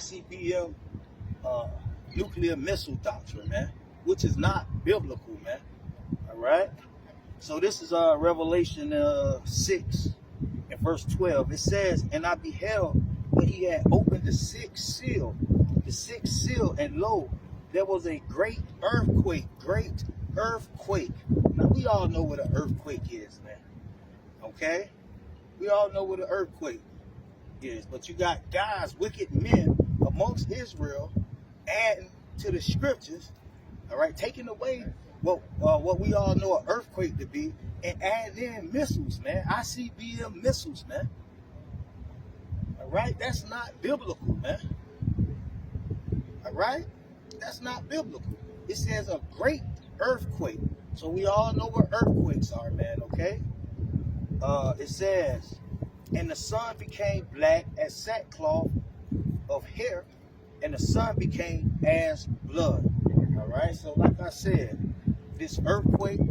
ICBM nuclear missile doctrine, man, which is not biblical, man. All right. So this is Revelation 6 and verse 12. It says, "And I beheld when he had opened the sixth seal, and lo, there was a great earthquake. Now we all know what an earthquake is, man. Okay, we all know what an earthquake is, but you got guys, wicked men amongst Israel, adding to the scriptures, all right, taking away what we all know an earthquake to be, and adding in missiles, man, ICBM missiles, man. All right, that's not biblical, man. All right, that's not biblical. It says a great earthquake, so we all know what earthquakes are, man. Okay, it says, and the sun became black as sackcloth of hair, and the sun became as blood. All right, so like I said, this earthquake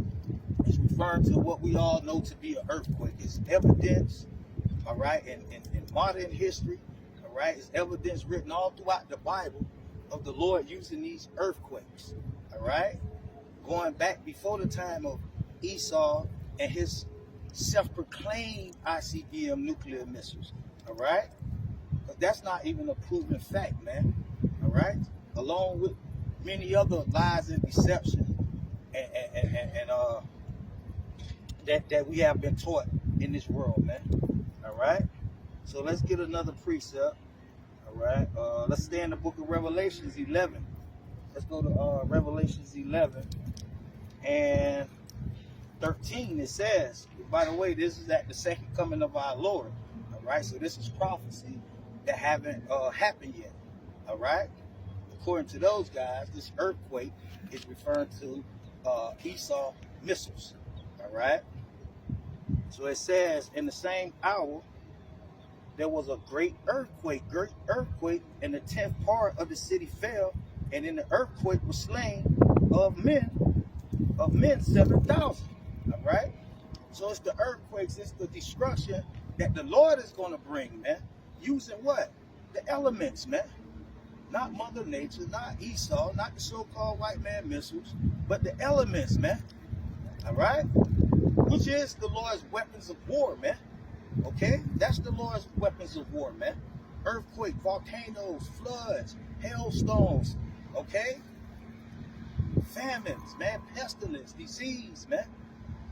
is referring to what we all know to be an earthquake. It's evidence, all right, in modern history, all right, it's evidence written all throughout the Bible of the Lord using these earthquakes, all right, going back before the time of Esau and his self-proclaimed ICBM nuclear missiles, all right? But that's not even a proven fact, man, all right? Along with many other lies and deception and that we have been taught in this world, man, all right? So let's get another precept, all right? Let's stay in the book of Revelations 11. Let's go to Revelations 11 and 13. It says, by the way, this is at the second coming of our Lord, all right? So this is prophecy that haven't happened yet, all right? According to those guys, this earthquake is referring to Esau missiles, all right? So it says, in the same hour, there was a great earthquake, and the 10th part of the city fell, and in the earthquake was slain of men 7,000, all right? So it's the earthquakes, it's the destruction that the Lord is going to bring, man, using what? The elements, man. Not Mother Nature, not Esau, not the so-called white man missiles, but the elements, man, all right? Which is the Lord's weapons of war, man, okay? That's the Lord's weapons of war, man. Earthquake, volcanoes, floods, hailstones, okay? Famines, man, pestilence, disease, man,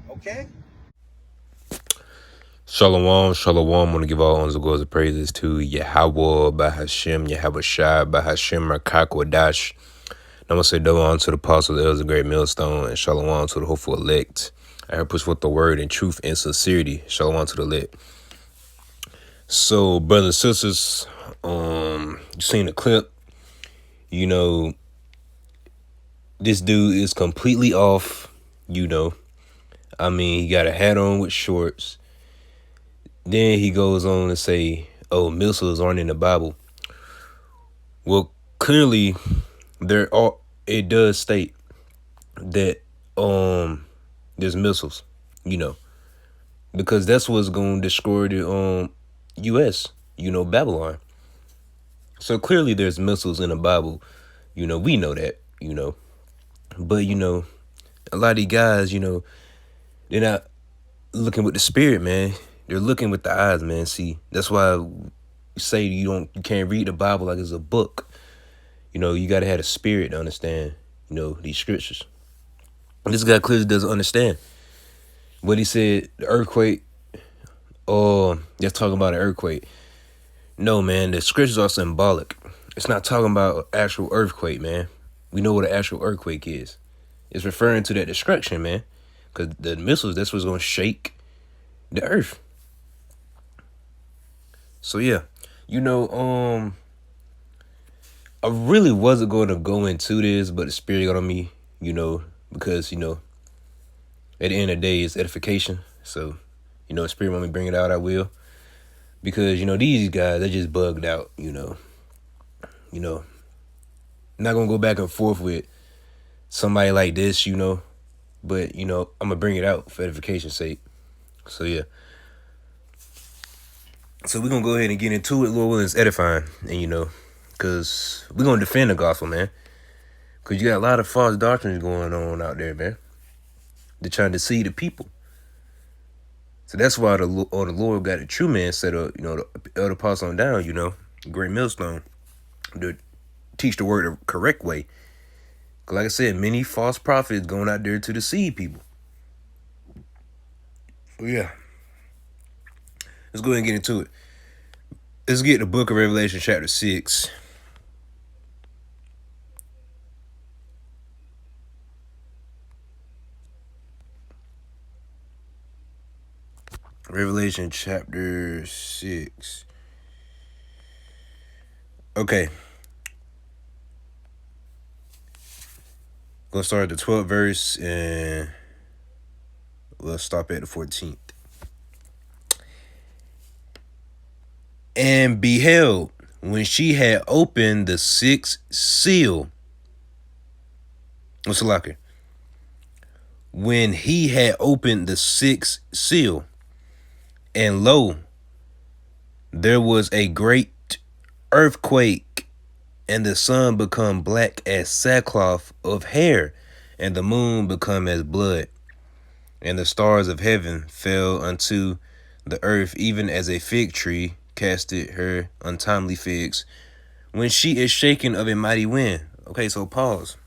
okay? Shalom, shalom. I want to give all honors and glory and praises to Yahweh, Bahashem, Yahweh Shai, Bahashem, Rakakwadash. I'm going to say double honor to the apostle, the elders, the great millstone, and shalom to the hopeful elect. I have pushed forth the word in truth and sincerity. Shalom to the elect. So, brothers and sisters, you seen the clip. You know, this dude is completely off, you know. I mean, he got a hat on with shorts. Then he goes on to say, oh, missiles aren't in the Bible. Well, clearly, it does state that there's missiles, you know, because that's what's going to destroy the U.S., you know, Babylon. So clearly there's missiles in the Bible, you know, we know that, you know. But, you know, a lot of these guys, you know, they're not looking with the spirit, man. They're looking with the eyes, man. See, that's why you say you can't read the Bible like it's a book. You know, you got to have a spirit to understand, you know, these scriptures. This guy clearly doesn't understand. What he said, the earthquake, they're talking about an earthquake. No, man, the scriptures are symbolic. It's not talking about an actual earthquake, man. We know what an actual earthquake is. It's referring to that destruction, man. Because the missiles, that's what's going to shake the earth. So, yeah, you know, I really wasn't going to go into this, but the spirit got on me, you know, because, you know, at the end of the day, it's edification. So, you know, the spirit want me to bring it out, I will. Because, you know, these guys, they just bugged out, you know. You know, not going to go back and forth with somebody like this, you know. But, you know, I'm going to bring it out for edification's sake. So, yeah. So we're going to go ahead and get into it. Lord willing, it's edifying. And, you know, Because we're going to defend the gospel, man. Because you got a lot of false doctrines going on out there, man. They're trying to deceive the people. So that's why the Lord got a true man set up, the elder apostle on down, great millstone, to teach the word the correct way. Because like I said, many false prophets going out there to deceive people. Yeah. Let's go ahead and get into it. Let's get the book of Revelation chapter 6. Revelation chapter 6. Okay. Gonna start at the 12th verse and we'll stop at the 14th. And beheld, when she had opened the sixth seal. What's the locker? When he had opened the sixth seal, and lo, there was a great earthquake, and the sun become black as sackcloth of hair, and the moon become as blood, and the stars of heaven fell unto the earth, even as a fig tree casteth her untimely figs, when she is shaken of a mighty wind. Okay, so pause.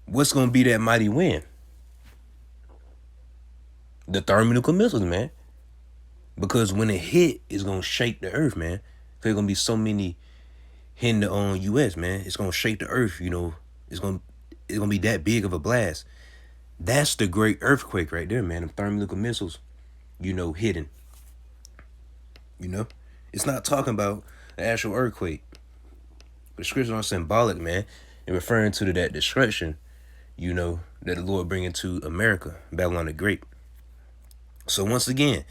What's going to be that mighty wind? The thermonuclear missiles, man. Because when it hit, it's going to shake the earth, man. There's going to be so many hitting the U.S., man. It's going to shake the earth, It's going to be that big of a blast. That's the great earthquake right there, man. Them thermonuclear missiles, hitting. It's not talking about the actual earthquake. The scriptures are symbolic, man. And referring to that destruction, that the Lord bring into America, Babylon the Great. So once again,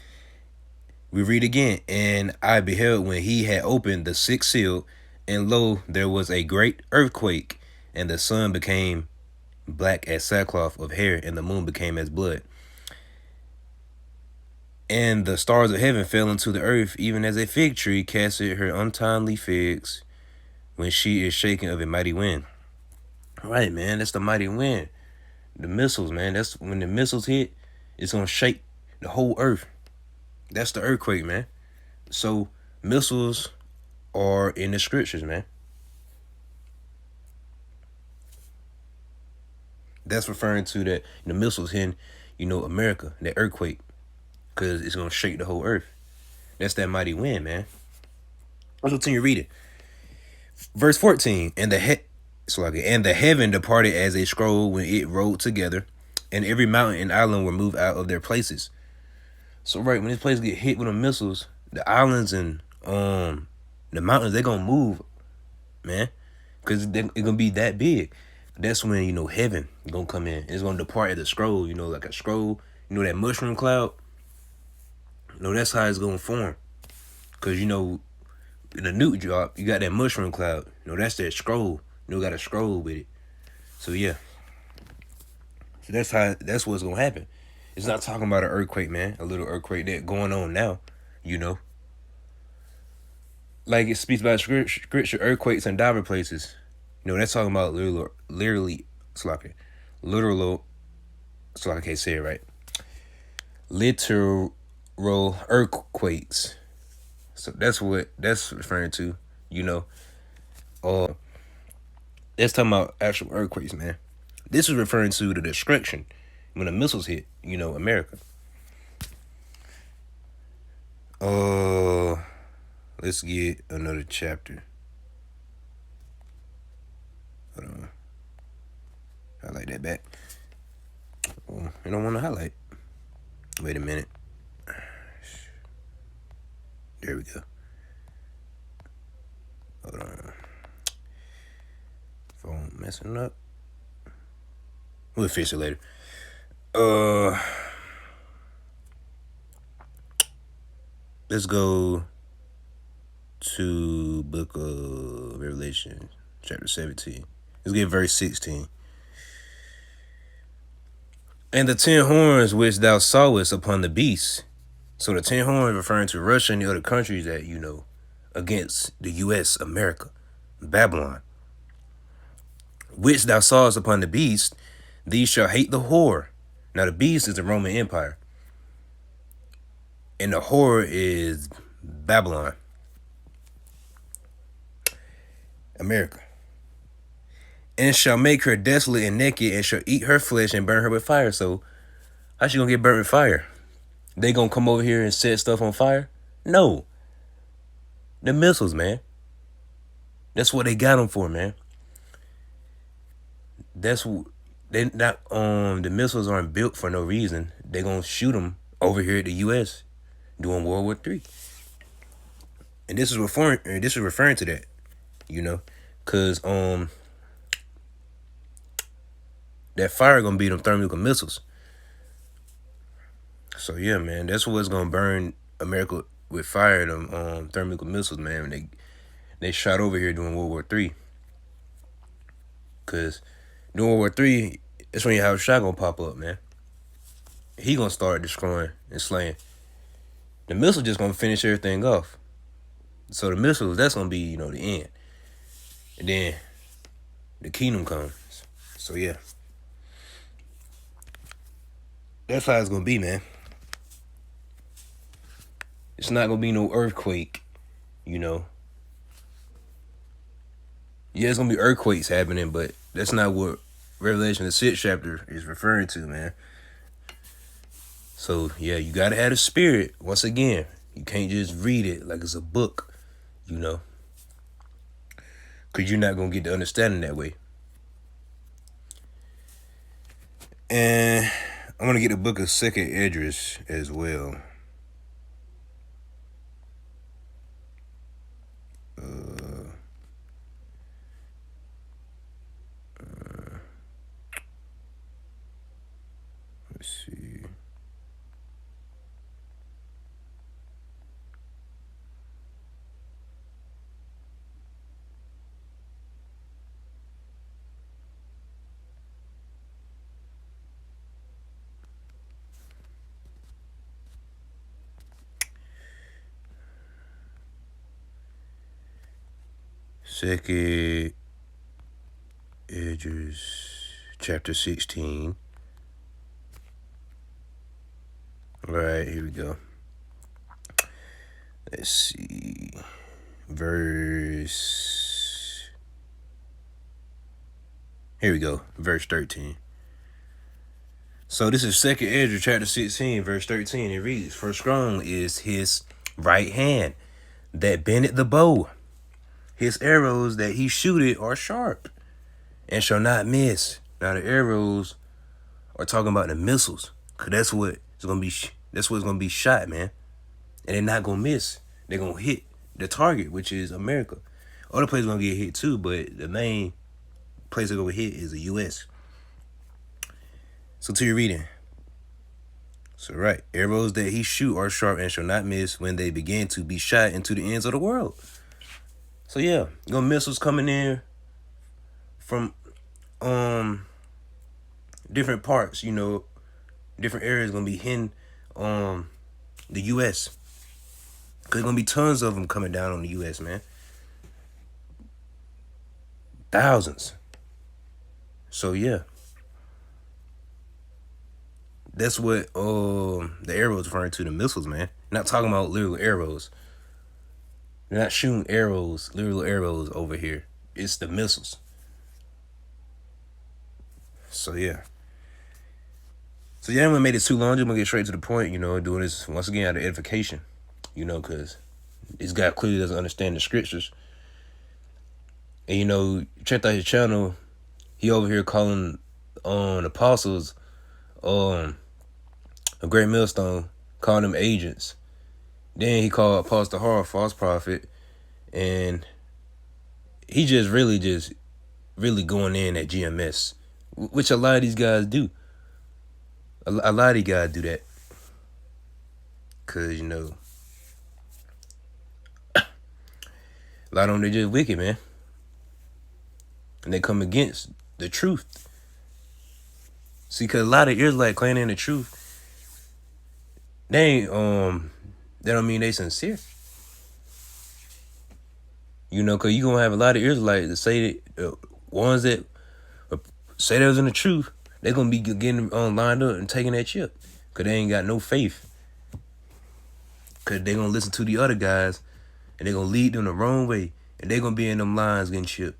we read again, and I beheld when he had opened the sixth seal, and lo, there was a great earthquake, and the sun became black as sackcloth of hair, and the moon became as blood. And the stars of heaven fell into the earth, even as a fig tree casteth her untimely figs, when she is shaken of a mighty wind. All right, man, that's the mighty wind. The missiles, man, that's when the missiles hit, it's going to shake the whole earth. That's the earthquake, man. So missiles are in the scriptures, man. That's referring to that the missiles hitting, America, that earthquake, because it's going to shake the whole earth. That's that mighty wind, man. Let's continue reading. Verse 14, and the heaven departed as a scroll when it rolled together, and every mountain and island were moved out of their places. So right, when this place get hit with the missiles, the islands and the mountains, they're gonna move, man, because it's gonna be that big. That's when heaven gonna come in. It's gonna depart as a scroll, like a scroll. That mushroom cloud. That's how it's gonna form. Because in the nuke drop, you got that mushroom cloud. That's that scroll. Got a scroll with it. So yeah. So that's what's gonna happen. It's not talking about an earthquake, man. A little earthquake that going on now, Like it speaks about scripture earthquakes in diverse places. That's talking about literally, so I can't say it right. Literal earthquakes. So that's what that's referring to, That's talking about actual earthquakes, man. This is referring to the destruction when the missiles hit, America. Let's get another chapter. Hold on. Highlight that back. Oh, I don't want to highlight. Wait a minute. There we go. Hold on. Phone messing up. We'll fix it later. Let's go to book of Revelation, chapter 17. Let's get verse 16. And the 10 horns which thou sawest upon the beast. So the 10 horns referring to Russia and the other countries that, against the U.S., America, Babylon, which thou sawest upon the beast, these shall hate the whore. Now the beast is the Roman Empire, and the whore is Babylon, America. And shall make her desolate and naked, and shall eat her flesh and burn her with fire. So how she gonna get burnt with fire? They gonna come over here and set stuff on fire? No. The missiles, man. That's what they got them for, man. That's what they not. The missiles aren't built for no reason. They gonna shoot them over here at the U.S. during World War III. And this is referring to that, you know, cause that fire gonna be them thermal missiles. So yeah, man, that's what's gonna burn America with fire. Them thermal missiles, man. When they shot over here during World War III. Cause during World War III, that's when you have a shot gonna pop up, man. He gonna start destroying and slaying. The missile just gonna finish everything off. So the missiles, that's gonna be, you know, the end. And then the kingdom comes. So yeah. That's how it's gonna be, man. It's not gonna be no earthquake, you know. Yeah, it's gonna be earthquakes happening, but that's not what Revelation the 6th chapter is referring to, man. So yeah, you gotta have the spirit. Once again, you can't just read it like it's a book, you know, cause you're not gonna get the understanding that way. And I'm gonna get the book of 2nd Esdras as well. Let's see. Second Esdras, chapter 16. All right, here we go. Let's see. Here we go. Verse 13. So this is 2nd Esdras, chapter 16, verse 13. It reads, "For strong is his right hand that bendeth the bow. His arrows that he shooteth are sharp, and shall not miss." Now the arrows are talking about the missiles, cause that's what it's gonna be. That's what's gonna be shot, man. And they're not gonna miss. They're gonna hit the target, which is America. Other places gonna get hit too, but the main place they're gonna hit is the U.S. So to your reading. So right, arrows that he shoot are sharp and shall not miss when they begin to be shot into the ends of the world. So yeah, missiles coming in from different parts, you know, different areas gonna be hitting the U.S. Cause there's gonna be tons of them coming down on the U.S., man. Thousands. So yeah, that's what the arrows referring to, the missiles, man. Not talking about literal arrows. They're not shooting arrows, literal arrows over here. It's the missiles. So yeah. So yeah, I'm gonna make it too long. I'm gonna get straight to the point, you know, doing this once again out of edification, you know, because this guy clearly doesn't understand the scriptures. And you know, check out his channel. He over here calling on apostles, a great millstone, calling them agents. Then he called Apostle Har a false prophet, and he just really going in at GMS, which a lot of these guys do. A lot of these guys do that, cause you know, a lot of them, they just wicked, man, and they come against the truth. See, cause a lot of Israelites claiming the truth, they ain't that don't mean they sincere. You know, because you're going to have a lot of Israelites that say that, ones that say that was in the truth, they're going to be getting lined up and taking that chip because they ain't got no faith. Because they're going to listen to the other guys and they're going to lead them the wrong way. And they're going to be in them lines getting chipped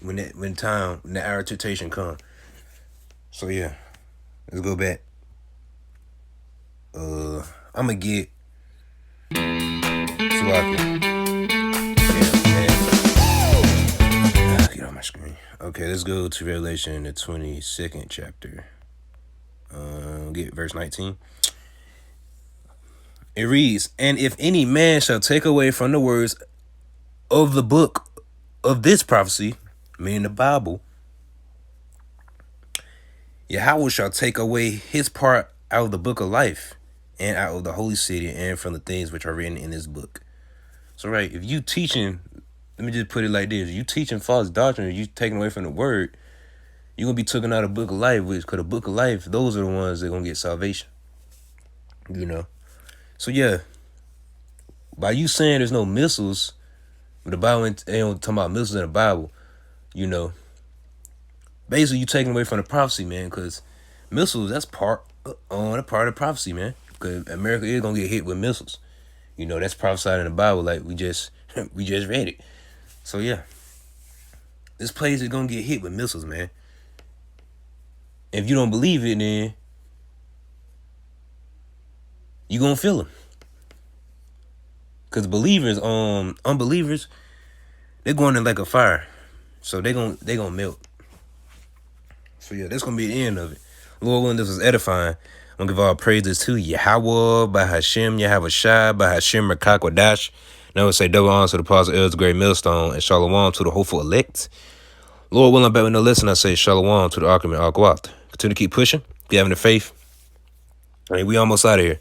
when the hour of temptation comes. So, yeah, let's go back. I'm going to get Salaki. Get on my screen. Okay, let's go to Revelation, the 22nd chapter. Get verse 19. It reads, "And if any man shall take away from the words of the book of this prophecy," meaning the Bible, Yahweh shall take away his part out of the book of life and out of the holy city and from the things which are written in this book. So, right, if you teaching, let me just put it like this. You teaching false doctrine, you taking away from the word, you're going to be taken out of the book of life, because the book of life, those are the ones that are going to get salvation. You know? So, yeah, by you saying there's no missiles, the Bible ain't talking about missiles in the Bible, you know, basically you taking away from the prophecy, man, because missiles, that's part of the prophecy, man, because America is going to get hit with missiles. You know, that's prophesied in the Bible, like we just read it. So, yeah, this place is going to get hit with missiles, man. If you don't believe it, then you going to feel them. Because believers, unbelievers, they're going in like a fire. So they gonna melt. So yeah, that's gonna be the end of it. Lord willing, this was edifying. I'm gonna give all praises to Yahweh, by Hashem, Yahweh Shai, by Hashem Rakakwadash. And I would say double honor to the apostle Elder Great Millstone, and shalom to the hopeful elect. Lord willing, back with no listen, I say shalom to the Akim and Akwat. Continue to keep pushing, keep having the faith. I mean, we almost out of here.